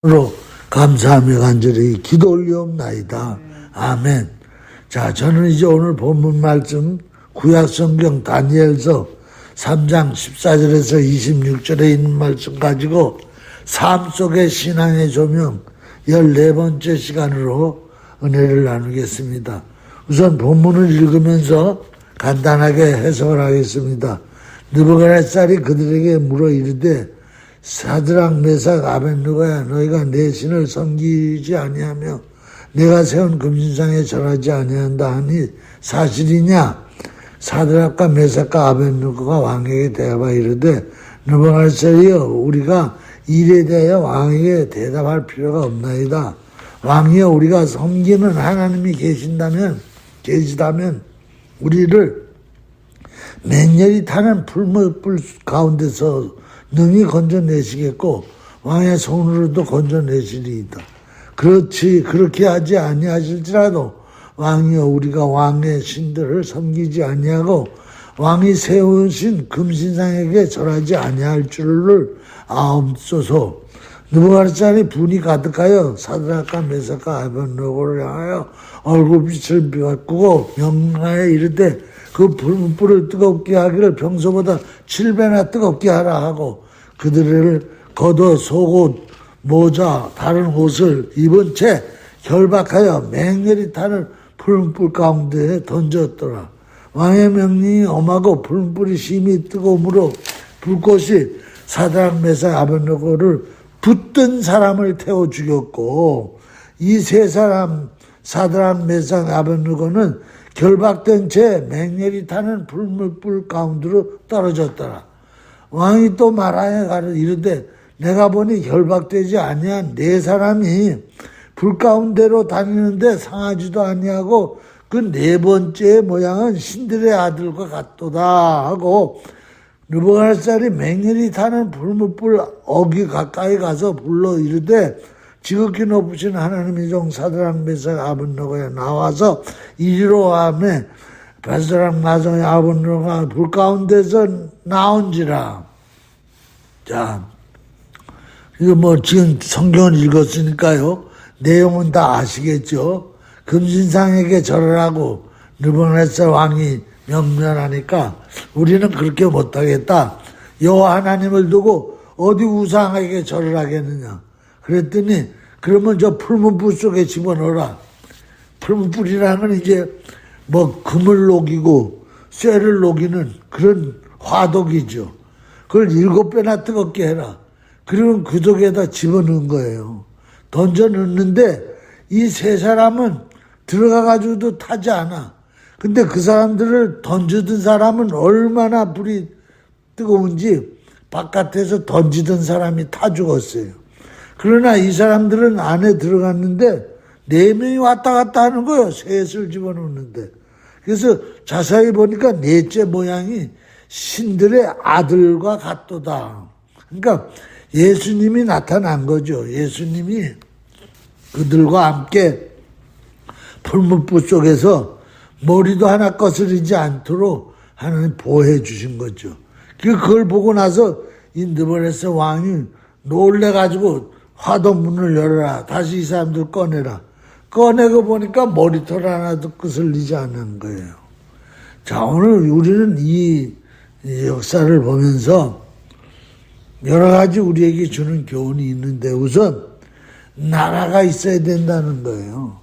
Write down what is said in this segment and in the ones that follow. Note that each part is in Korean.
로 감사하며 간절히 기도 올리옵나이다. 아멘. 자, 저는 이제 오늘 본문 말씀 구약성경 다니엘서 3장 14절에서 26절에 있는 말씀 가지고 삶 속의 신앙의 조명 14번째 시간으로 은혜를 나누겠습니다. 우선 본문을 읽으면서 간단하게 해석을 하겠습니다. 느부갓네살이 그들에게 물어 이르되 사드락 메삭 아벳느고야, 너희가 내 신을 섬기지 아니하며 내가 세운 금신상에 절하지 아니한다 하니 사실이냐? 사드락과 메삭과 아벳느고가 왕에게 대답하여 이르되 느부갓네살이여, 우리가 일에 대하여 왕에게 대답할 필요가 없나이다. 왕이여, 우리가 섬기는 하나님이 계시다면 우리를 맹렬히 타는 풀무불 가운데서 능히 건져내시겠고 왕의 손으로도 건져내시리이다. 그렇게 하지 아니하실지라도 왕이여, 우리가 왕의 신들을 섬기지 아니하고 왕이 세우신 금신상에게 절하지 아니할 줄을 아옵소서. 느부갓네살이 분이 가득하여 사드락과 메삭과 아벳느고를 향하여 얼굴빛을 비추고 명하여 이르되 그 불을 뜨겁게 하기를 평소보다 7배나 뜨겁게 하라 하고 그들을 걷어 속옷, 모자, 다른 옷을 입은 채 결박하여 맹렬히 타는 풀불 가운데에 던졌더라. 왕의 명령이 엄하고 풀불이 심히 뜨거우므로 불꽃이 사드락 메삭 아벳느고를 붙든 사람을 태워 죽였고 이 세 사람 사드락 메삭 아벳느고는 결박된 채 맹렬히 타는 불물불 가운데로 떨어졌더라. 왕이 또 말하여 가르 이르되 내가 보니 결박되지 아니한 네 사람이 불 가운데로 다니는데 상하지도 아니하고 그 네 번째 모양은 신들의 아들과 같도다 하고 느부갓네살이 맹렬히 타는 불물불 어기 가까이 가서 불러 이르되 지극히 높으신 하나님의 종 사드락 메삭 아벳느고에 나와서 이리로 하매 사드락 메삭 아벳느고가 불 가운데서 나온지라. 자, 이거 지금 성경을 읽었으니까요, 내용은 다 아시겠죠. 금신상에게 절하라고 느부갓네살 왕이 명령하니까 우리는 그렇게 못하겠다. 여호와 하나님을 두고 어디 우상에게 절을 하겠느냐. 그랬더니 그러면 저 풀무불 속에 집어넣어라. 풀무불이라는 건 이제 금을 녹이고 쇠를 녹이는 그런 화독이죠. 그걸 7배나 뜨겁게 해라. 그러면 그 속에다 집어넣은 거예요. 던져 넣는데 이 세 사람은 들어가가지고도 타지 않아. 근데 그 사람들을 던지던 사람은 얼마나 불이 뜨거운지 바깥에서 던지던 사람이 타 죽었어요. 그러나 이 사람들은 안에 들어갔는데 4명이 왔다 갔다 하는 거예요. 셋을 집어넣는데. 그래서 자세히 보니까 넷째 모양이 신들의 아들과 같도다. 그러니까 예수님이 나타난 거죠. 예수님이 그들과 함께 풀무불 속에서 머리도 하나 거스르지 않도록 하나님 보호해 주신 거죠. 그걸 보고 나서 이 느부갓네살 왕이 놀래가지고 화덕문을 열어라. 다시 이 사람들 꺼내라. 꺼내고 보니까 머리털 하나도 거슬리지 않는 거예요. 자, 오늘 우리는 이 역사를 보면서 여러 가지 우리에게 주는 교훈이 있는데 우선 나라가 있어야 된다는 거예요.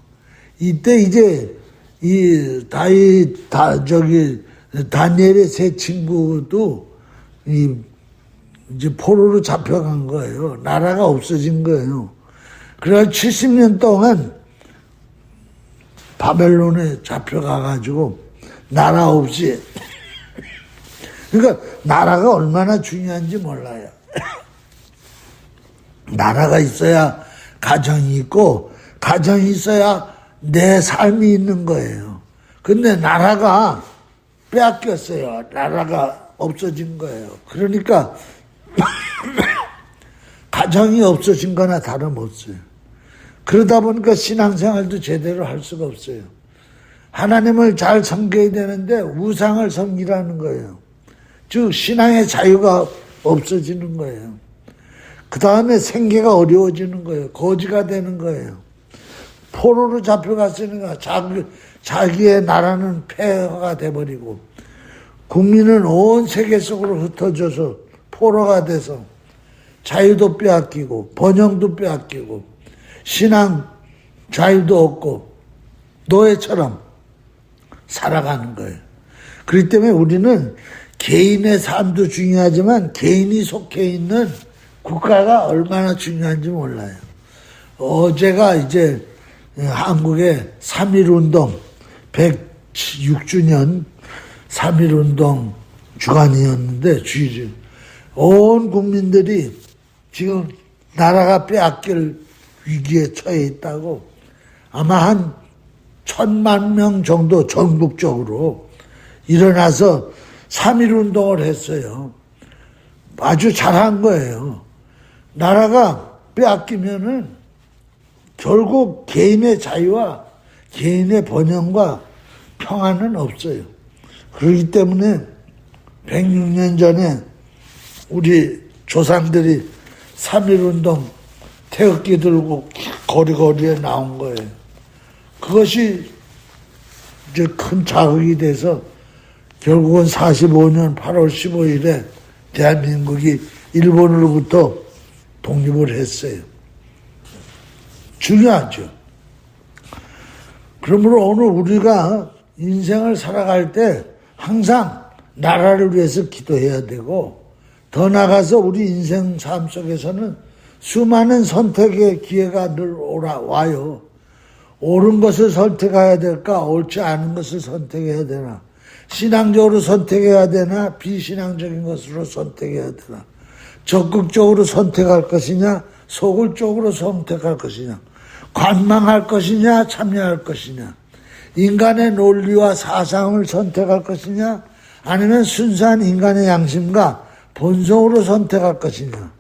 이때 이제 다니엘의 세 친구도 이제 포로로 잡혀간 거예요. 나라가 없어진 거예요. 그래서 70년 동안 바벨론에 잡혀가가지고 나라 없이 그러니까 나라가 얼마나 중요한지 몰라요. 나라가 있어야 가정이 있고 가정이 있어야 내 삶이 있는 거예요. 근데 나라가 빼앗겼어요. 나라가 없어진 거예요. 그러니까 가정이 없어진 거나 다름없어요. 그러다 보니까 신앙생활도 제대로 할 수가 없어요. 하나님을 잘 섬겨야 되는데 우상을 섬기라는 거예요. 즉 신앙의 자유가 없어지는 거예요. 그 다음에 생계가 어려워지는 거예요. 거지가 되는 거예요. 포로로 잡혀갔으니까 자기의 나라는 폐허가 돼버리고 국민은 온 세계 속으로 흩어져서 포로가 돼서 자유도 빼앗기고 번영도 빼앗기고 신앙 자유도 없고 노예처럼 살아가는 거예요. 그렇기 때문에 우리는 개인의 삶도 중요하지만 개인이 속해 있는 국가가 얼마나 중요한지 몰라요. 어제가 이제 한국의 3.1운동 106주년 3.1운동 주간이었는데 주일 온 국민들이 지금 나라가 빼앗길 위기에 처해 있다고 아마 한 1,000만 명 정도 전국적으로 일어나서 3.1운동을 했어요. 아주 잘한 거예요. 나라가 빼앗기면은 결국 개인의 자유와 개인의 번영과 평안은 없어요. 그렇기 때문에 106년 전에 우리 조상들이 3.1운동 태극기 들고 거리거리에 나온 거예요. 그것이 이제 큰 자극이 돼서 결국은 45년 8월 15일에 대한민국이 일본으로부터 독립을 했어요. 중요하죠. 그러므로 오늘 우리가 인생을 살아갈 때 항상 나라를 위해서 기도해야 되고 더 나아가서 우리 인생 삶 속에서는 수많은 선택의 기회가 늘 와요. 옳은 것을 선택해야 될까? 옳지 않은 것을 선택해야 되나? 신앙적으로 선택해야 되나? 비신앙적인 것으로 선택해야 되나? 적극적으로 선택할 것이냐? 소극적으로 선택할 것이냐? 관망할 것이냐? 참여할 것이냐? 인간의 논리와 사상을 선택할 것이냐? 아니면 순수한 인간의 양심과 본성으로 선택할 것이냐?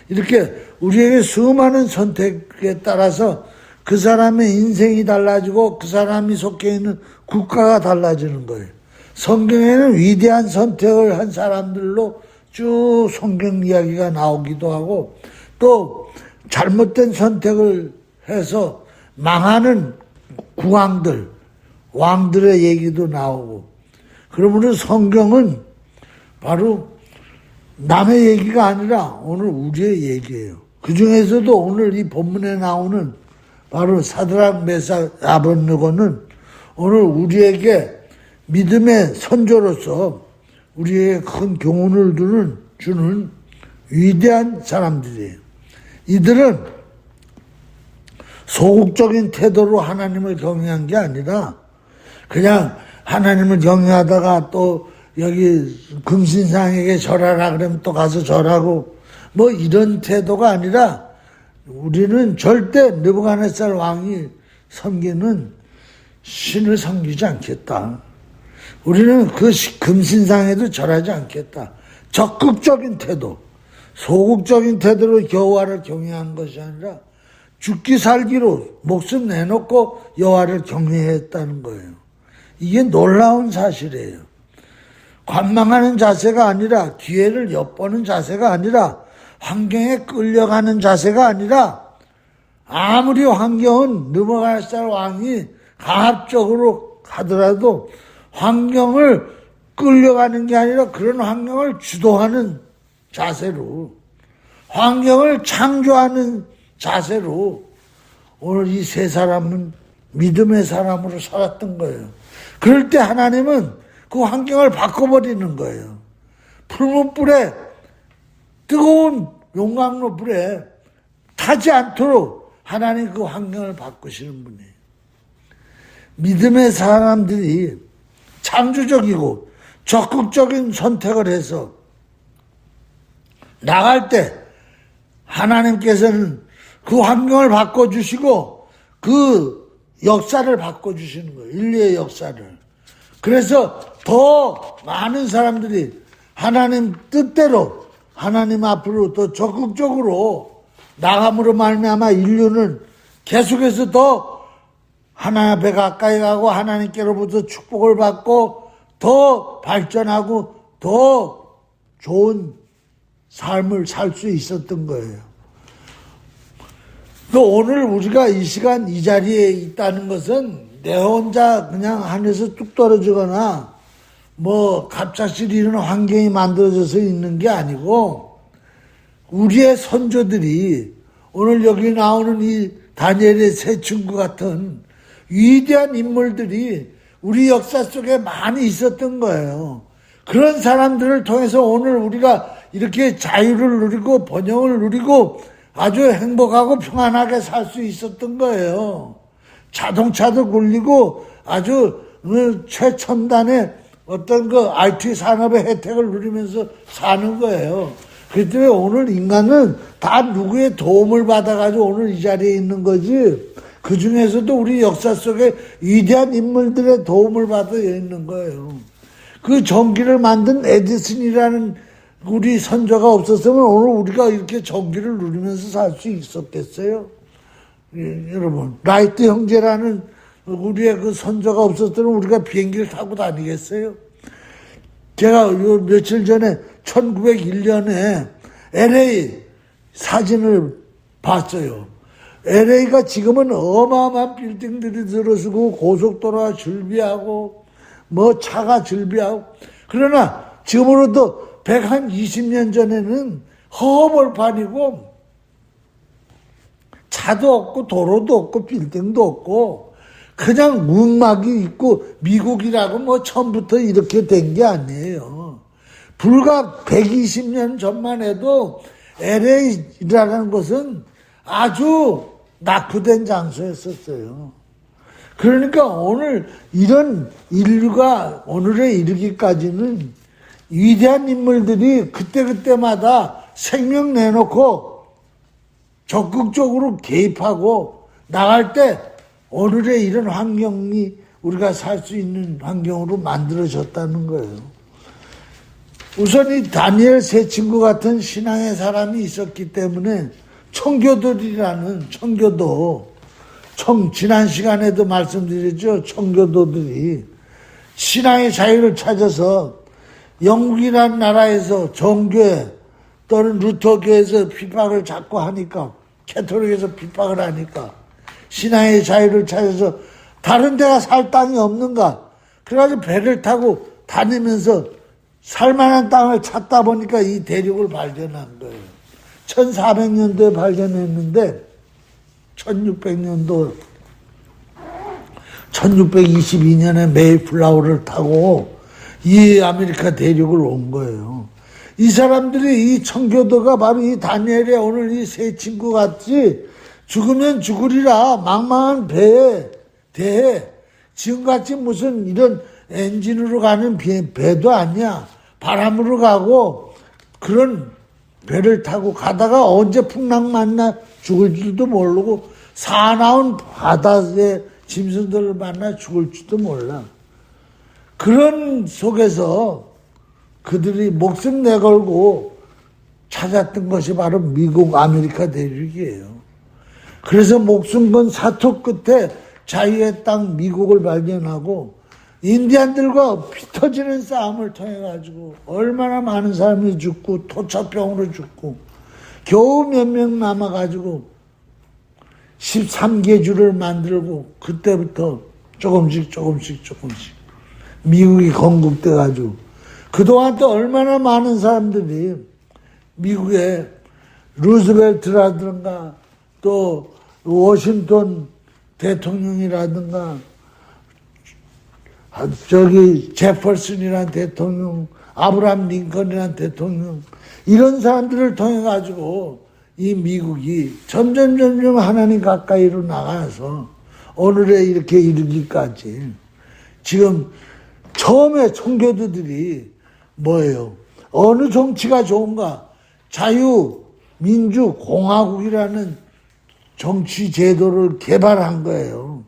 이렇게 우리에게 수많은 선택에 따라서 그 사람의 인생이 달라지고 그 사람이 속해 있는 국가가 달라지는 거예요. 성경에는 위대한 선택을 한 사람들로 쭉 성경 이야기가 나오기도 하고 또 잘못된 선택을 해서 망하는 국왕들, 왕들의 얘기도 나오고 그러므로 성경은 바로 남의 얘기가 아니라 오늘 우리의 얘기예요. 그 중에서도 오늘 이 본문에 나오는 바로 사드락 메삭 아벳느고는 오늘 우리에게 믿음의 선조로서 우리에게 큰 교훈을 주는 위대한 사람들이에요. 이들은 소극적인 태도로 하나님을 경외한 게 아니라 그냥 하나님을 경외하다가 또 여기 금신상에게 절하라 그러면 또 가서 절하고 뭐 이런 태도가 아니라 우리는 절대 느부갓네살 왕이 섬기는 신을 섬기지 않겠다. 우리는 그 금신상에도 절하지 않겠다. 적극적인 태도, 소극적인 태도로 여호와를 경외한 것이 아니라 죽기 살기로 목숨 내놓고 여호와를 경외했다는 거예요. 이게 놀라운 사실이에요. 관망하는 자세가 아니라 기회를 엿보는 자세가 아니라 환경에 끌려가는 자세가 아니라 아무리 환경은 느부갓네살 왕이 강압적으로 하더라도 환경을 끌려가는 게 아니라 그런 환경을 주도하는 자세로 환경을 창조하는 자세로 오늘 이 세 사람은 믿음의 사람으로 살았던 거예요. 그럴 때 하나님은 그 환경을 바꿔버리는 거예요. 푸른 불에 뜨거운 용광로 불에 타지 않도록 하나님 그 환경을 바꾸시는 분이에요. 믿음의 사람들이 창조적이고 적극적인 선택을 해서 나갈 때 하나님께서는 그 환경을 바꿔주시고 그 역사를 바꿔주시는 거예요. 인류의 역사를. 그래서 더 많은 사람들이 하나님 뜻대로 하나님 앞으로 더 적극적으로 나감으로 말미암아 인류는 계속해서 더 하나님 앞에 가까이 가고 하나님께로부터 축복을 받고 더 발전하고 더 좋은 삶을 살 수 있었던 거예요. 또 오늘 우리가 이 시간 이 자리에 있다는 것은 내 혼자 그냥 하늘에서 뚝 떨어지거나 뭐 갑작스레 이런 환경이 만들어져서 있는 게 아니고 우리의 선조들이 오늘 여기 나오는 이 다니엘의 세 친구 같은 위대한 인물들이 우리 역사 속에 많이 있었던 거예요. 그런 사람들을 통해서 오늘 우리가 이렇게 자유를 누리고 번영을 누리고 아주 행복하고 평안하게 살 수 있었던 거예요. 자동차도 굴리고 아주 최첨단의 어떤 그 IT 산업의 혜택을 누리면서 사는 거예요. 그렇기 때문에 오늘 인간은 다 누구의 도움을 받아가지고 오늘 이 자리에 있는 거지. 그 중에서도 우리 역사 속에 위대한 인물들의 도움을 받아 있는 거예요. 그 전기를 만든 에디슨이라는 우리 선조가 없었으면 오늘 우리가 이렇게 전기를 누리면서 살 수 있었겠어요? 예, 여러분, 라이트 형제라는 우리의 그 선조가 없었으면 우리가 비행기를 타고 다니겠어요? 제가 요 며칠 전에 1901년에 LA 사진을 봤어요. LA가 지금은 어마어마한 빌딩들이 들어서고 고속도로가 즐비하고 뭐 차가 즐비하고 그러나 지금으로도 120년 전에는 허허벌판이고 차도 없고 도로도 없고 빌딩도 없고 그냥 문막이 있고 미국이라고 뭐 처음부터 이렇게 된 게 아니에요. 불과 120년 전만 해도 LA라는 것은 아주 낙후된 장소였었어요. 그러니까 오늘 이런 인류가 오늘에 이르기까지는 위대한 인물들이 그때그때마다 생명 내놓고 적극적으로 개입하고 나갈 때 오늘의 이런 환경이 우리가 살 수 있는 환경으로 만들어졌다는 거예요. 우선 이 다니엘 세 친구 같은 신앙의 사람이 있었기 때문에 청교도들이라는 지난 시간에도 말씀드렸죠. 청교도들이 신앙의 자유를 찾아서 영국이라는 나라에서 정교회 또는 루터교에서 핍박을 자꾸 하니까 캐톨릭에서 핍박을 하니까 신앙의 자유를 찾아서 다른 데가 살 땅이 없는가 그래가지고 배를 타고 다니면서 살만한 땅을 찾다 보니까 이 대륙을 발견한 거예요. 1400년도에 발견했는데 1622년에 메이플라워를 타고 이 아메리카 대륙을 온 거예요. 이 사람들이 이 청교도가 바로 이 다니엘의 오늘 이 세 친구 같이 죽으면 죽으리라 망망한 배에 대해 지금같이 무슨 이런 엔진으로 가는 배도 아니야. 바람으로 가고 그런 배를 타고 가다가 언제 풍랑 만나 죽을 줄도 모르고 사나운 바다의 짐승들을 만나 죽을 줄도 몰라. 그런 속에서 그들이 목숨 내걸고 찾았던 것이 바로 미국 아메리카 대륙이에요. 그래서 목숨 건 사투 끝에 자유의 땅 미국을 발견하고 인디안들과 피 터지는 싸움을 통해 가지고 얼마나 많은 사람이 죽고 토착병으로 죽고 겨우 몇 명 남아 가지고 13개주를 만들고 그때부터 조금씩 미국이 건국돼 가지고 그동안 또 얼마나 많은 사람들이 미국의 루즈벨트라든가 또 워싱턴 대통령이라든가 제퍼슨이라는 대통령, 아브라함 링컨이라는 대통령 이런 사람들을 통해 가지고 이 미국이 점점 하나님 가까이로 나가서 오늘에 이렇게 이르기까지 지금 처음에 청교도들이 뭐예요? 어느 정치가 좋은가? 자유민주공화국이라는 정치 제도를 개발한 거예요.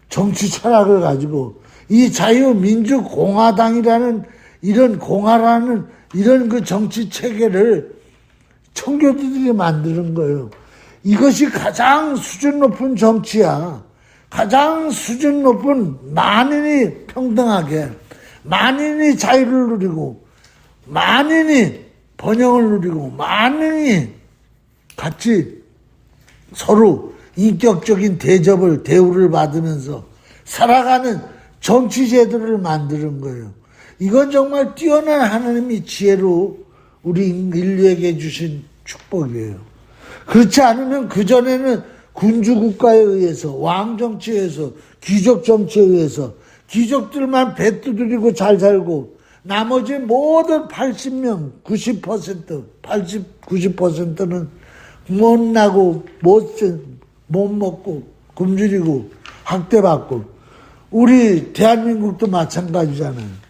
정치 철학을 가지고 이 자유민주공화당이라는 이런 공화라는 이런 그 정치 체계를 청교도들이 만드는 거예요. 이것이 가장 수준 높은 정치야. 가장 수준 높은 만인이 평등하게, 만인이 자유를 누리고, 만인이 번영을 누리고, 만인이 같이 서로 인격적인 대우를 받으면서 살아가는 정치제도를 만드는 거예요. 이건 정말 뛰어난 하나님이 지혜로 우리 인류에게 주신 축복이에요. 그렇지 않으면 그전에는 군주국가에 의해서, 왕정치에 의해서, 귀족정치에 의해서 귀족들만 배 두드리고 잘 살고 나머지 모든 80명, 90%는 못나고 못 먹고 굶주리고 학대받고, 우리 대한민국도 마찬가지잖아요.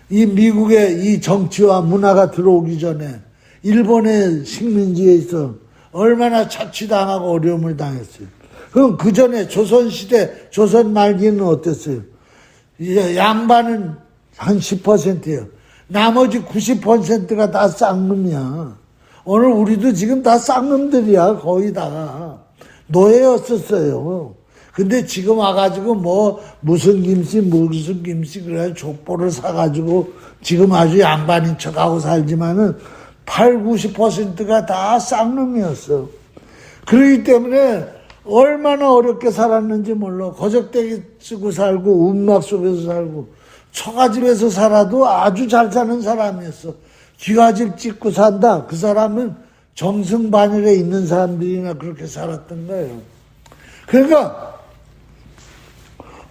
이 미국의 이 정치와 문화가 들어오기 전에 일본의 식민지에 있어 얼마나 착취당하고 어려움을 당했어요. 그럼 그 전에 조선시대, 조선 말기는 어땠어요? 이제 양반은 한 10%예요. 나머지 90%가 다 쌍놈이야. 오늘 우리도 지금 다 쌍놈들이야. 거의 다 노예였었어요. 근데 지금 와가지고 무슨 김씨 그래 족보를 사가지고 지금 아주 양반인 척하고 살지만은 80~90%가 다 쌍놈이었어. 그렇기 때문에 얼마나 어렵게 살았는지 몰라. 거적대기 쓰고 살고 움막 속에서 살고 처가집에서 살아도 아주 잘 사는 사람이었어. 기와집 짓고 산다. 그 사람은 정승반열에 있는 사람들이나 그렇게 살았던 거예요. 그러니까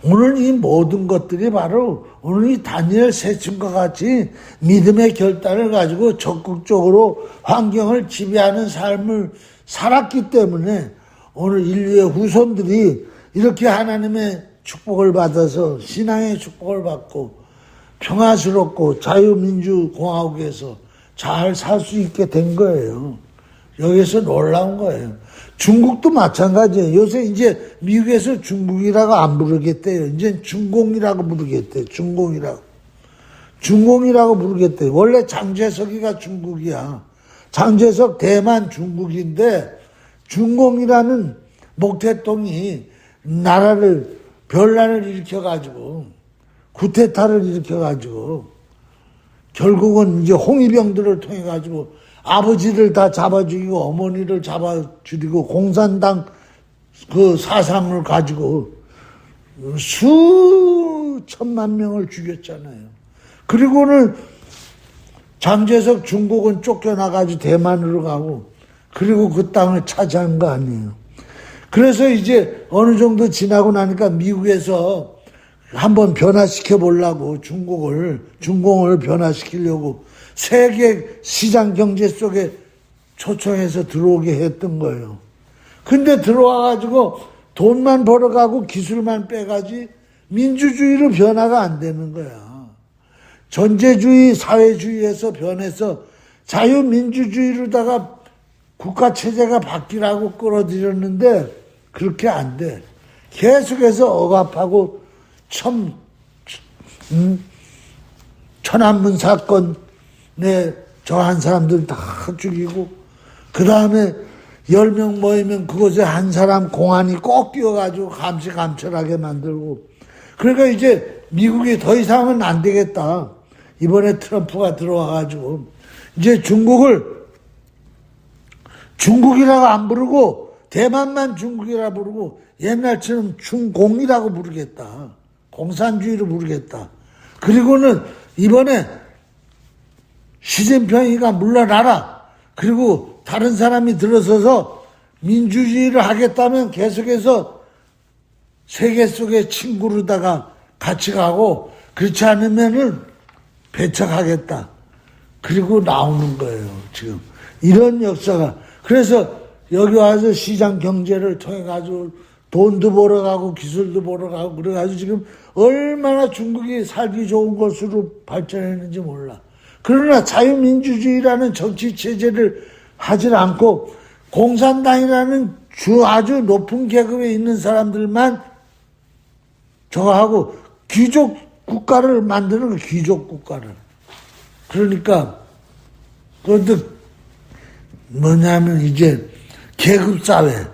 오늘 이 모든 것들이 바로 오늘 이 다니엘 세층과 같이 믿음의 결단을 가지고 적극적으로 환경을 지배하는 삶을 살았기 때문에 오늘 인류의 후손들이 이렇게 하나님의 축복을 받아서 신앙의 축복을 받고 평화스럽고 자유민주공화국에서 잘 살 수 있게 된 거예요. 여기서 놀라운 거예요. 중국도 마찬가지예요. 요새 이제 미국에서 중국이라고 안 부르겠대요. 이제 중공이라고 부르겠대요. 중공이라고 부르겠대요. 원래 장제석이가 중국이야. 장제석 대만 중국인데 중공이라는 목태통이 나라를 변란을 일으켜가지고 구테타를 일으켜가지고 결국은 이제 홍위병들을 통해가지고 아버지를 다 잡아 죽이고 어머니를 잡아 죽이고 공산당 그 사상을 가지고 수천만 명을 죽였잖아요. 그리고는 장제석 중국은 쫓겨나가지고 대만으로 가고 그리고 그 땅을 차지한 거 아니에요. 그래서 이제 어느 정도 지나고 나니까 미국에서 한번 변화시켜 보려고 중공을 변화시키려고 세계 시장 경제 속에 초청해서 들어오게 했던 거예요. 근데 들어와가지고 돈만 벌어가고 기술만 빼가지 민주주의로 변화가 안 되는 거야. 전제주의, 사회주의에서 변해서 자유민주주의로다가 국가체제가 바뀌라고 끌어들였는데 그렇게 안 돼. 계속해서 억압하고 천안문 사건에 저한 사람들 다 죽이고 그 다음에 10명 모이면 그곳에 한 사람 공안이 꼭 끼워가지고 감시감찰하게 만들고 그러니까 이제 미국이 더 이상은 안 되겠다. 이번에 트럼프가 들어와가지고 이제 중국이라고 안 부르고 대만만 중국이라고 부르고 옛날처럼 중공이라고 부르겠다. 공산주의로 부르겠다. 그리고는 이번에 시진핑이가 물러나라. 그리고 다른 사람이 들어서서 민주주의를 하겠다면 계속해서 세계 속의 친구로다가 같이 가고 그렇지 않으면은 배척하겠다. 그리고 나오는 거예요, 지금. 이런 역사가. 그래서 여기 와서 시장 경제를 통해가지고 돈도 벌어가고 기술도 벌어가고 그래가지고 지금 얼마나 중국이 살기 좋은 것으로 발전했는지 몰라. 그러나 자유민주주의라는 정치체제를 하질 않고 공산당이라는 아주 높은 계급에 있는 사람들만 저거 하고 귀족 국가를 만드는 거, 귀족 국가를. 그러니까 그것도 뭐냐면 이제 계급사회.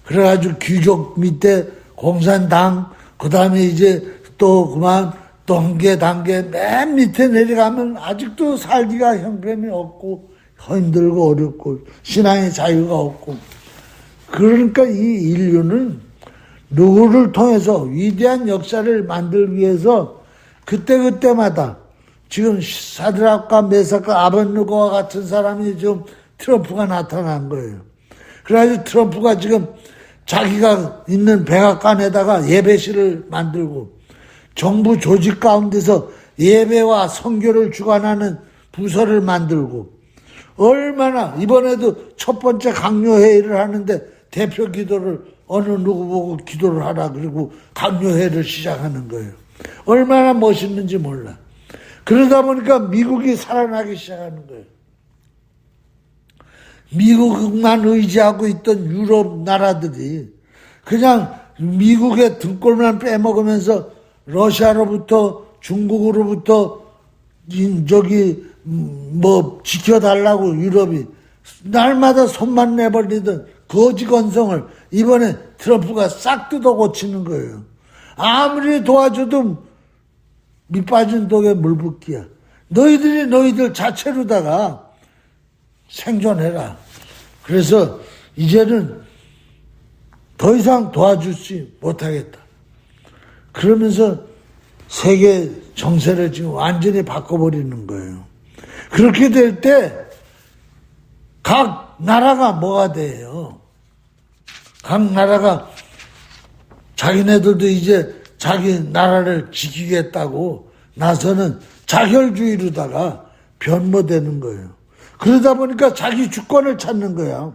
그래가지고 귀족 밑에 공산당, 그 다음에 이제 또 그만 또 단계 맨 밑에 내려가면 아직도 살기가 형편이 없고 힘들고 어렵고 신앙의 자유가 없고 그러니까 이 인류는 누구를 통해서 위대한 역사를 만들기 위해서 그때그때마다 지금 사드락과 메삭과 아벳느고와 같은 사람이 지금 트럼프가 나타난 거예요. 그래가지고 트럼프가 지금 자기가 있는 백악관에다가 예배실을 만들고 정부 조직 가운데서 예배와 선교를 주관하는 부서를 만들고 얼마나 이번에도 첫 번째 강요회의를 하는데 대표 기도를 어느 누구 보고 기도를 하라 그리고 강요회를 시작하는 거예요. 얼마나 멋있는지 몰라. 그러다 보니까 미국이 살아나기 시작하는 거예요. 미국만 의지하고 있던 유럽 나라들이 그냥 미국의 등골만 빼먹으면서 러시아로부터 중국으로부터 지켜달라고 유럽이 날마다 손만 내버리던 거지 건성을 이번에 트럼프가 싹 뜯어 고치는 거예요. 아무리 도와줘도 밑빠진 독에 물 붓기야. 너희들이 너희들 자체로다가 생존해라. 그래서 이제는 더 이상 도와주지 못하겠다. 그러면서 세계 정세를 지금 완전히 바꿔버리는 거예요. 그렇게 될 때 각 나라가 뭐가 돼요? 각 나라가 자기네들도 이제 자기 나라를 지키겠다고 나서는 자결주의로다가 변모되는 거예요. 그러다 보니까 자기 주권을 찾는 거야.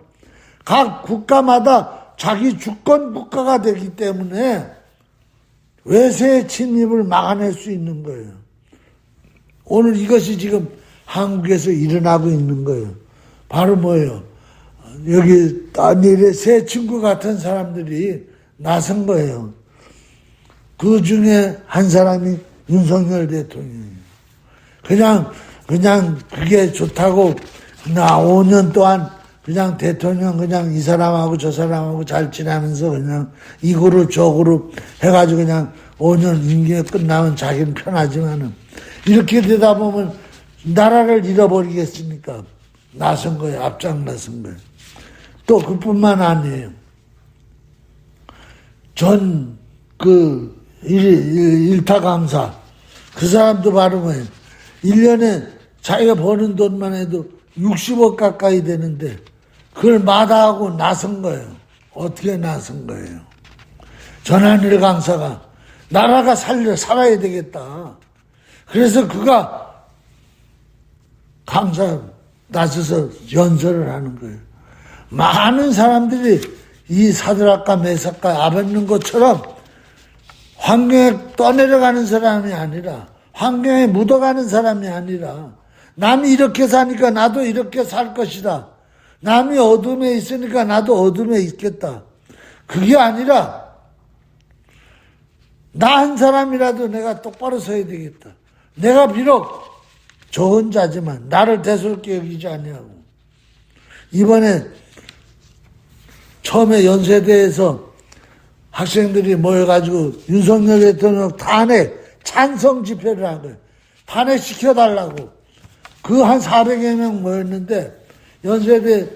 각 국가마다 자기 주권 국가가 되기 때문에 외세의 침입을 막아낼 수 있는 거예요. 오늘 이것이 지금 한국에서 일어나고 있는 거예요. 바로 뭐예요? 여기 단일의 새 친구 같은 사람들이 나선 거예요. 그 중에 한 사람이 윤석열 대통령이에요. 그냥 그게 좋다고 나 5년 동안 그냥 대통령 그냥 이 사람하고 저 사람하고 잘 지내면서 그냥 이 그룹 저 그룹 해가지고 그냥 5년 임기가 끝나면 자기는 편하지만은 이렇게 되다 보면 나라를 잃어버리겠습니까? 나선 거예요. 앞장 나선 거예요. 또 그뿐만 아니에요. 일타 강사 그 사람도 바로 뭐예요. 1년에 자기가 버는 돈만 해도 60억 가까이 되는데 그걸 마다하고 나선 거예요. 어떻게 나선 거예요? 전한일 강사가 나라가 살아야 되겠다. 그래서 그가 강사 나서서 연설을 하는 거예요. 많은 사람들이 이 사드락과 메삭과 아벳느고처럼 환경에 떠내려가는 사람이 아니라 환경에 묻어가는 사람이 아니라 남이 이렇게 사니까 나도 이렇게 살 것이다. 남이 어둠에 있으니까 나도 어둠에 있겠다. 그게 아니라 나 한 사람이라도 내가 똑바로 서야 되겠다. 내가 비록 저 혼자지만 나를 대수롭게 여기지 아니하고 이번에 처음에 연세대에서 학생들이 모여가지고 윤석열 대통령 탄핵 찬성 집회를 한 거예요. 탄핵시켜달라고. 그 한 400여 명 모였는데 연세대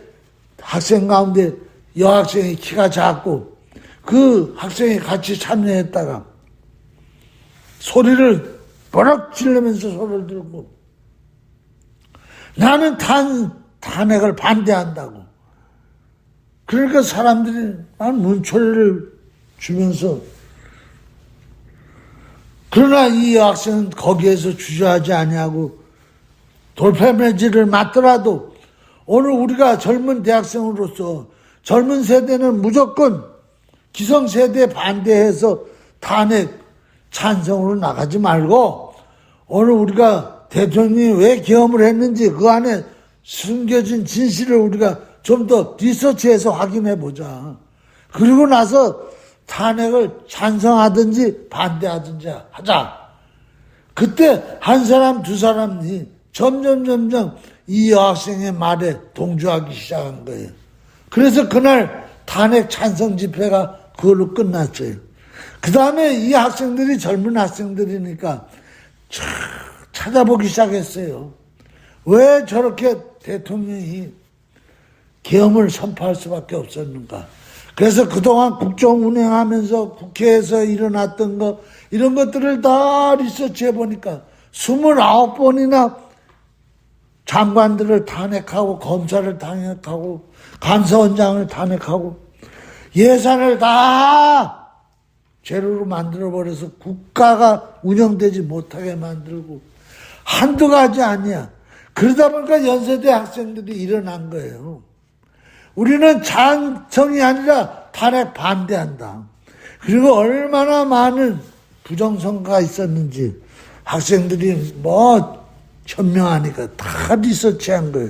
학생 가운데 여학생이 키가 작고 그 학생이 같이 참여했다가 소리를 버럭 지르면서 소리를 들고 나는 탄핵을 반대한다고. 그러니까 사람들이 눈초리를 주면서 그러나 이 여학생은 거기에서 주저하지 아니하고 돌팔매질을 맞더라도 오늘 우리가 젊은 대학생으로서 젊은 세대는 무조건 기성세대에 반대해서 탄핵 찬성으로 나가지 말고 오늘 우리가 대통령이 왜 계엄을 했는지 그 안에 숨겨진 진실을 우리가 좀 더 리서치해서 확인해 보자. 그리고 나서 탄핵을 찬성하든지 반대하든지 하자. 그때 한 사람 두 사람이 점점 이 여학생의 말에 동조하기 시작한 거예요. 그래서 그날 탄핵 찬성 집회가 그걸로 끝났어요. 그 다음에 이 학생들이 젊은 학생들이니까 찾아보기 시작했어요. 왜 저렇게 대통령이 계엄을 선포할 수밖에 없었는가. 그래서 그동안 국정 운행하면서 국회에서 일어났던 거, 이런 것들을 다 리서치해 보니까 29번이나 장관들을 탄핵하고 검사를 탄핵하고 감사원장을 탄핵하고 예산을 다 제로로 만들어버려서 국가가 운영되지 못하게 만들고 한두 가지 아니야. 그러다 보니까 연세대 학생들이 일어난 거예요. 우리는 찬성이 아니라 탄핵 반대한다. 그리고 얼마나 많은 부정선거가 있었는지 학생들이 현명하니까 다 리서치한 거예요.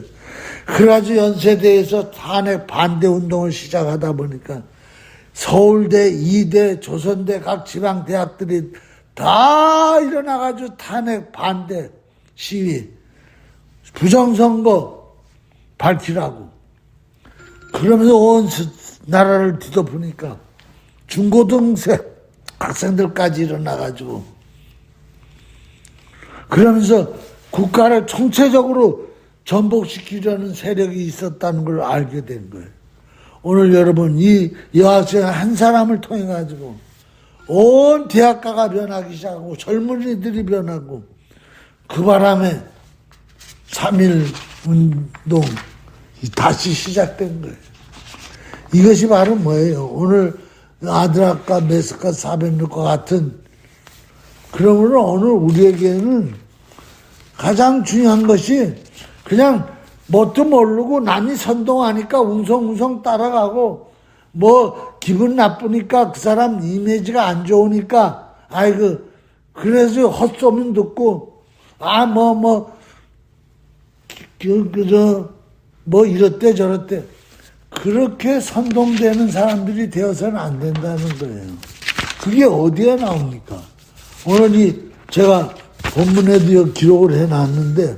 그래가지고 연세대에서 탄핵 반대 운동을 시작하다 보니까 서울대, 이대, 조선대 각 지방대학들이 다 일어나가지고 탄핵 반대 시위, 부정선거 밝히라고. 그러면서 온 나라를 뒤덮으니까 중고등생 학생들까지 일어나가지고 그러면서 국가를 총체적으로 전복시키려는 세력이 있었다는 걸 알게 된 거예요. 오늘 여러분 이 여학생 한 사람을 통해 가지고 온 대학가가 변하기 시작하고 젊은이들이 변하고 그 바람에 3.1 운동이 다시 시작된 거예요. 이것이 바로 뭐예요? 오늘 아드락과 메스카 400과 같은, 그러므로 오늘 우리에게는 가장 중요한 것이 그냥 뭣도 모르고 남이 선동하니까 웅성웅성 따라가고 기분 나쁘니까 그 사람 이미지가 안 좋으니까 그래서 헛소문 듣고 이렇대 저렇대 그렇게 선동되는 사람들이 되어서는 안 된다는 거예요. 그게 어디에 나옵니까? 오늘 제가 본문에도 기록을 해놨는데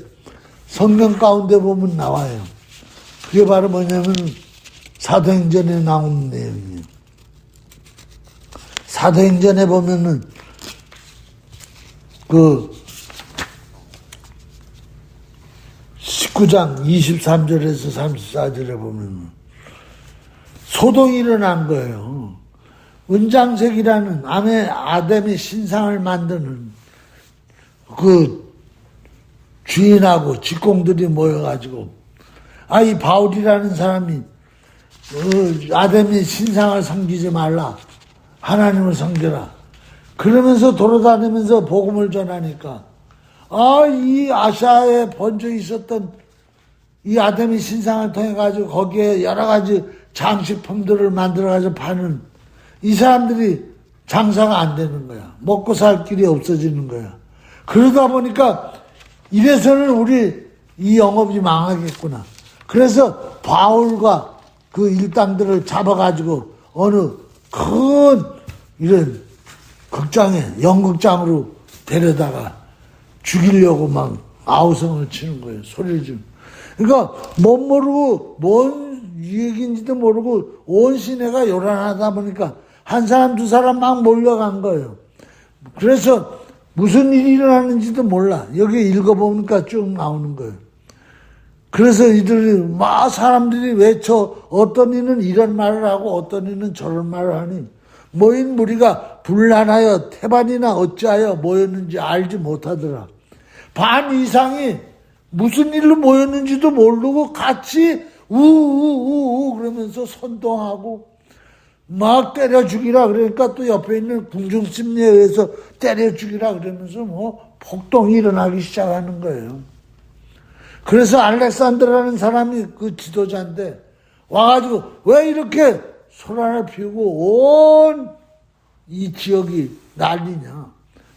성경 가운데 보면 나와요. 그게 바로 뭐냐면 사도행전에 나오는 내용이에요. 사도행전에 보면은 19장 23절에서 34절에 보면 소동이 일어난 거예요. 은장색이라는 아담의 신상을 만드는 그 주인하고 직공들이 모여가지고 이 바울이라는 사람이 아담의 신상을 섬기지 말라, 하나님을 섬겨라 그러면서 돌아다니면서 복음을 전하니까 이 아시아에 번져 있었던 이 아담의 신상을 통해 가지고 거기에 여러 가지 장식품들을 만들어 가지고 파는 이 사람들이 장사가 안 되는 거야. 먹고 살 길이 없어지는 거야. 그러다 보니까 이래서는 우리 이 영업이 망하겠구나. 그래서 바울과 그 일당들을 잡아가지고 어느 큰 이런 연극장으로 데려다가 죽이려고 막 아우성을 치는 거예요. 소리를 지르고. 그러니까 못 모르고 뭔 얘기인지도 모르고 온 시내가 요란하다 보니까 한 사람 두 사람 막 몰려간 거예요. 그래서 무슨 일이 일어나는지도 몰라. 여기 읽어보니까 쭉 나오는 거예요. 그래서 이들이 사람들이 외쳐. 어떤 이는 이런 말을 하고 어떤 이는 저런 말을 하니 모인 무리가 분란하여 태반이나 어찌하여 모였는지 알지 못하더라. 반 이상이 무슨 일로 모였는지도 모르고 같이 우우우우 그러면서 선동하고 막 때려 죽이라 그러니까 또 옆에 있는 궁중심리에 의해서 때려 죽이라 그러면서 폭동이 일어나기 시작하는 거예요. 그래서 알렉산더라는 사람이 그 지도자인데 와가지고 왜 이렇게 소란을 피우고 온 이 지역이 난리냐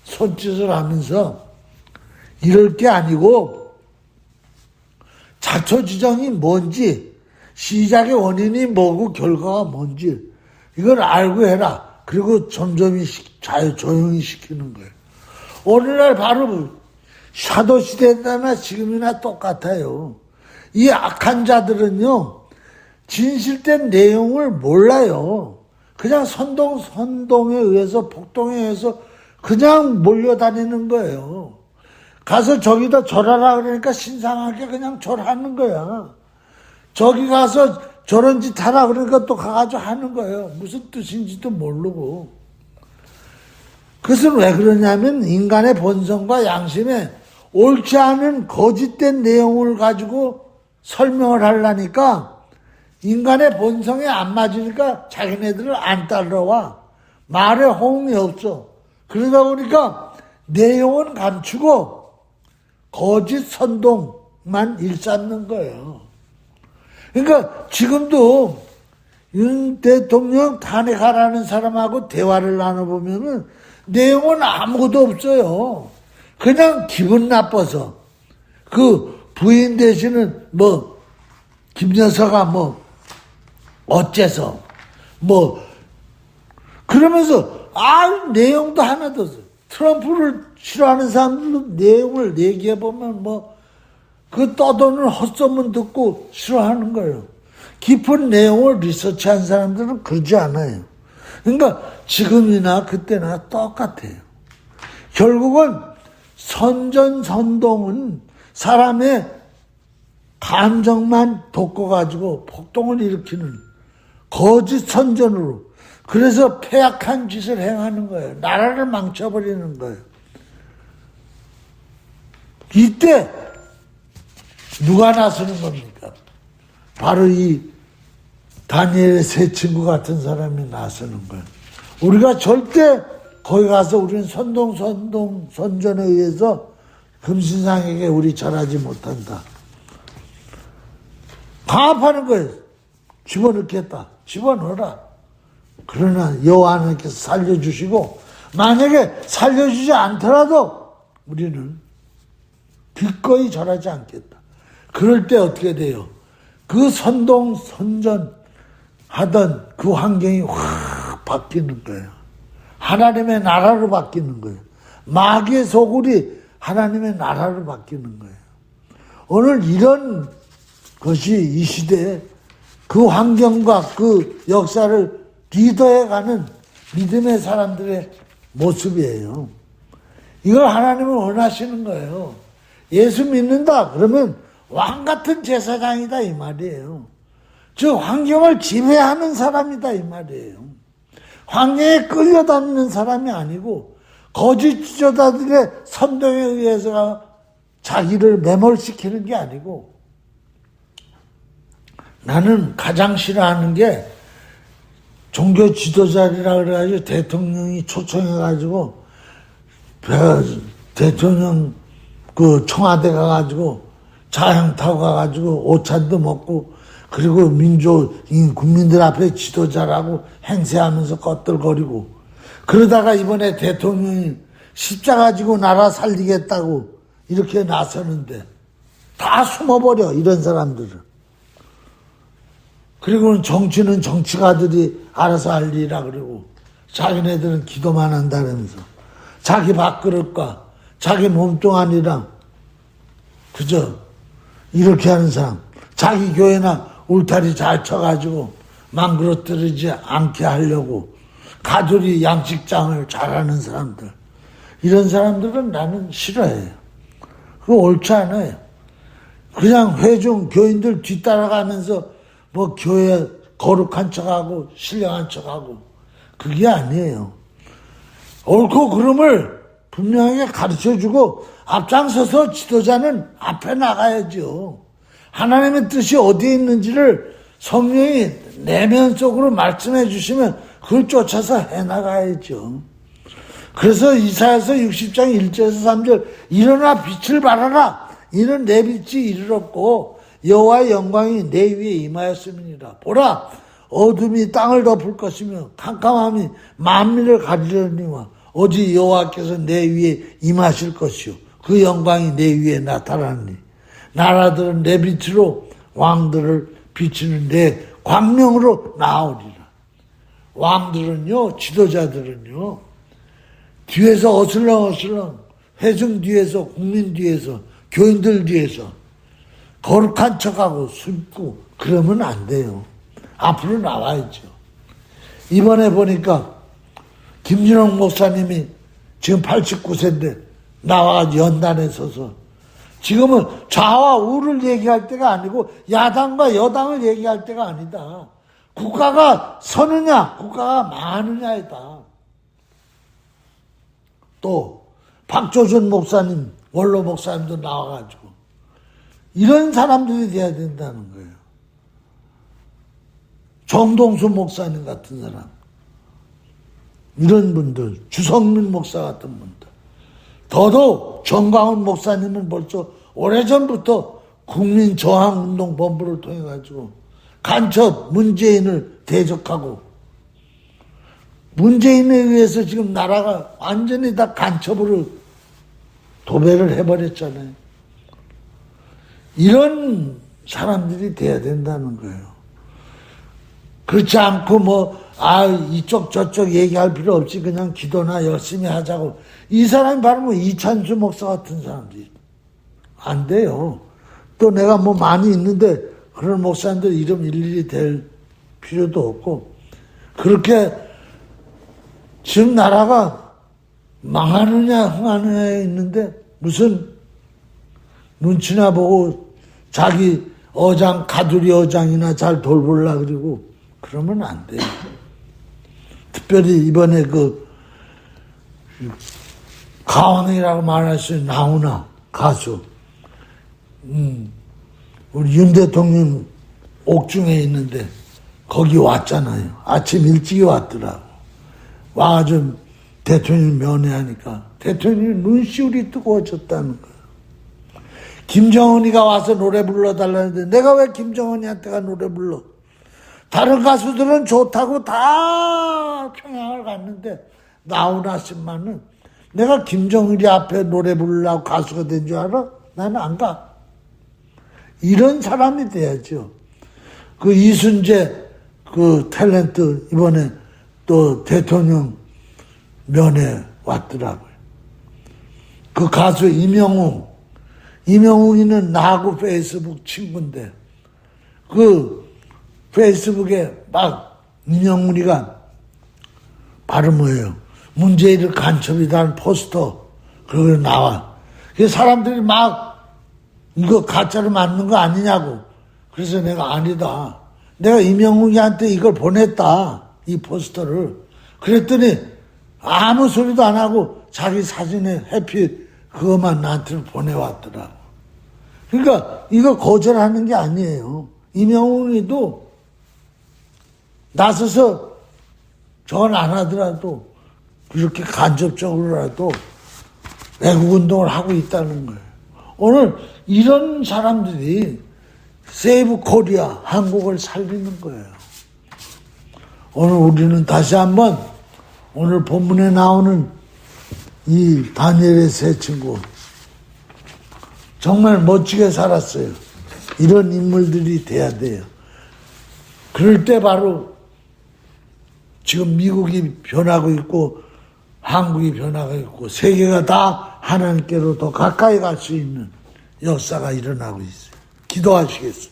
손짓을 하면서 이럴 게 아니고 자초지정이 뭔지 시작의 원인이 뭐고 결과가 뭔지 이걸 알고 해라. 그리고 점점 조용히 시키는 거예요. 오늘날 바로 사도시대나 지금이나 똑같아요. 이 악한 자들은요 진실된 내용을 몰라요. 그냥 선동에 의해서 폭동에 의해서 그냥 몰려다니는 거예요. 가서 저기다 절하라 그러니까 신상하게 그냥 절하는 거야. 저기 가서 저런 짓 하라 그러니까 또 가가지고 하는 거예요. 무슨 뜻인지도 모르고. 그것은 왜 그러냐면 인간의 본성과 양심에 옳지 않은 거짓된 내용을 가지고 설명을 하려니까 인간의 본성에 안 맞으니까 자기네들을 안 따라와. 말에 호응이 없어. 그러다 보니까 내용은 감추고 거짓 선동만 일삼는 거예요. 그러니까 지금도 윤 대통령 탄핵하라는 사람하고 대화를 나눠보면은 내용은 아무것도 없어요. 그냥 기분 나빠서 그 부인 되시는 김 여사가 어째서 그러면서 내용도 하나도 없어. 트럼프를 싫어하는 사람들도 내용을 얘기해보면 그 떠도는 헛소문 듣고 싫어하는 거예요. 깊은 내용을 리서치한 사람들은 그러지 않아요. 그러니까 지금이나 그때나 똑같아요. 결국은 선전선동은 사람의 감정만 돋궈가지고 폭동을 일으키는 거짓 선전으로, 그래서 폐악한 짓을 행하는 거예요. 나라를 망쳐버리는 거예요. 이때 누가 나서는 겁니까? 바로 이 다니엘의 세 친구 같은 사람이 나서는 거예요. 우리가 절대 거기 가서 우리는 선전에 의해서 금신상에게 우리 절하지 못한다. 강압하는 거예요. 집어넣겠다. 집어넣어라. 그러나 여호와 하나님께서 살려주시고, 만약에 살려주지 않더라도 우리는 기꺼이 절하지 않겠다. 그럴 때 어떻게 돼요? 그 선전하던 그 환경이 확 바뀌는 거예요. 하나님의 나라로 바뀌는 거예요. 마귀의 소굴이 하나님의 나라로 바뀌는 거예요. 오늘 이런 것이 이 시대에 그 환경과 그 역사를 리더해가는 믿음의 사람들의 모습이에요. 이걸 하나님은 원하시는 거예요. 예수 믿는다 그러면 왕같은 제사장이다 이 말이에요. 즉 환경을 지배하는 사람이다 이 말이에요. 환경에 끌려다니는 사람이 아니고 거짓 지도자들의 선동에 의해서 자기를 매몰시키는 게 아니고, 나는 가장 싫어하는 게 종교 지도자리라 그래가지고 대통령이 초청해가지고 대통령 그 청와대 가가지고 자양 타고 가가지고 오찬도 먹고, 그리고 국민들 앞에 지도자라고 행세하면서 껐들거리고, 그러다가 이번에 대통령이 십자가 지고 나라 살리겠다고 이렇게 나서는데 다 숨어버려, 이런 사람들은. 그리고는 정치는 정치가들이 알아서 할 일이라 그러고, 자기네들은 기도만 한다면서 자기 밥그릇과 자기 몸뚱아리랑 그저 이렇게 하는 사람, 자기 교회나 울타리 잘 쳐가지고 망그러뜨리지 않게 하려고 가조리 양식장을 잘하는 사람들, 이런 사람들은 나는 싫어해요. 그거 옳지 않아요. 그냥 회중 교인들 뒤따라가면서 교회 거룩한 척하고 신령한 척하고, 그게 아니에요. 옳고 그름을 분명하게 가르쳐주고 앞장서서 지도자는 앞에 나가야죠. 하나님의 뜻이 어디에 있는지를 성령이 내면 속으로 말씀해 주시면 그걸 쫓아서 해나가야죠. 그래서 이사야서 60장 1절에서 3절, 일어나 빛을 발하라. 이는 내 빛이 이르렀고 여호와의 영광이 내 위에 임하였음이니라. 보라, 어둠이 땅을 덮을 것이며 캄캄함이 만민을 가리려니와 오직 여호와께서 내 위에 임하실 것이요 그 영광이 내 위에 나타나니 나라들은 내 빛으로 왕들을 비추는 내 광명으로 나오리라. 왕들은요, 지도자들은요, 뒤에서 어슬렁어슬렁, 회중 뒤에서, 국민 뒤에서, 교인들 뒤에서 거룩한 척하고 숨고 그러면 안 돼요. 앞으로 나와야죠. 이번에 보니까 김진홍 목사님이 지금 89세인데 나와 연단에 서서 지금은 좌와 우를 얘기할 때가 아니고 야당과 여당을 얘기할 때가 아니다. 국가가 서느냐, 국가가 망하느냐이다. 또 박조준 목사님, 원로 목사님도 나와가지고 이런 사람들이 돼야 된다는 거예요. 정동수 목사님 같은 사람, 이런 분들, 주성민 목사 같은 분들, 더더욱 정광훈 목사님은 벌써 오래전부터 국민저항운동본부를 통해 가지고 간첩 문재인을 대적하고, 문재인에 의해서 지금 나라가 완전히 다 간첩으로 도배를 해버렸잖아요. 이런 사람들이 돼야 된다는 거예요. 그렇지 않고 이쪽 저쪽 얘기할 필요 없이 그냥 기도나 열심히 하자고. 이 사람이 바로 이찬수 목사 같은 사람들이. 안 돼요. 또 내가 많이 있는데 그런 목사님들 이름 일일이 댈 필요도 없고, 그렇게 지금 나라가 망하느냐 흥하느냐에 있는데 무슨 눈치나 보고 자기 어장, 가두리 어장이나 잘 돌보려 그러고 그러면 안 돼요. 특별히 이번에 가왕이라고 말할 수 있는 나훈아 가수, 우리 윤 대통령 옥중에 있는데 거기 왔잖아요. 아침 일찍이 왔더라고. 와가지고 대통령 면회하니까 대통령이 눈시울이 뜨거워졌다는 거예요. 김정은이가 와서 노래 불러달라는데 내가 왜 김정은이한테가 노래 불러? 다른 가수들은 좋다고 다 평양을 갔는데 나훈아 씨만은 내가 김정일이 앞에 노래 부르려고 가수가 된 줄 알아? 나는 안 가. 이런 사람이 돼야죠. 이순재 탤런트 이번에 또 대통령 면회 왔더라고요. 가수 이명웅이는 나하고 페이스북 친구인데 페이스북에 막 이명웅이가 바로 뭐예요? 문재인을 간첩이다 하는 포스터 그거 나와. 그래서 사람들이 막 이거 가짜로 만든 거 아니냐고. 그래서 내가 아니다. 내가 이명웅이한테 이걸 보냈다. 이 포스터를. 그랬더니 아무 소리도 안 하고 자기 사진에 해피 그것만 나한테 보내왔더라고. 그러니까 이거 거절하는 게 아니에요. 이명웅이도 나서서 전 안 하더라도 그렇게 간접적으로라도 애국운동을 하고 있다는 거예요. 오늘 이런 사람들이 세이브 코리아, 한국을 살리는 거예요. 오늘 우리는 다시 한번 오늘 본문에 나오는 이 다니엘의 세 친구 정말 멋지게 살았어요. 이런 인물들이 돼야 돼요. 그럴 때 바로 지금 미국이 변하고 있고 한국이 변하고 있고 세계가 다 하나님께로 더 가까이 갈 수 있는 역사가 일어나고 있어요. 기도하시겠습니다.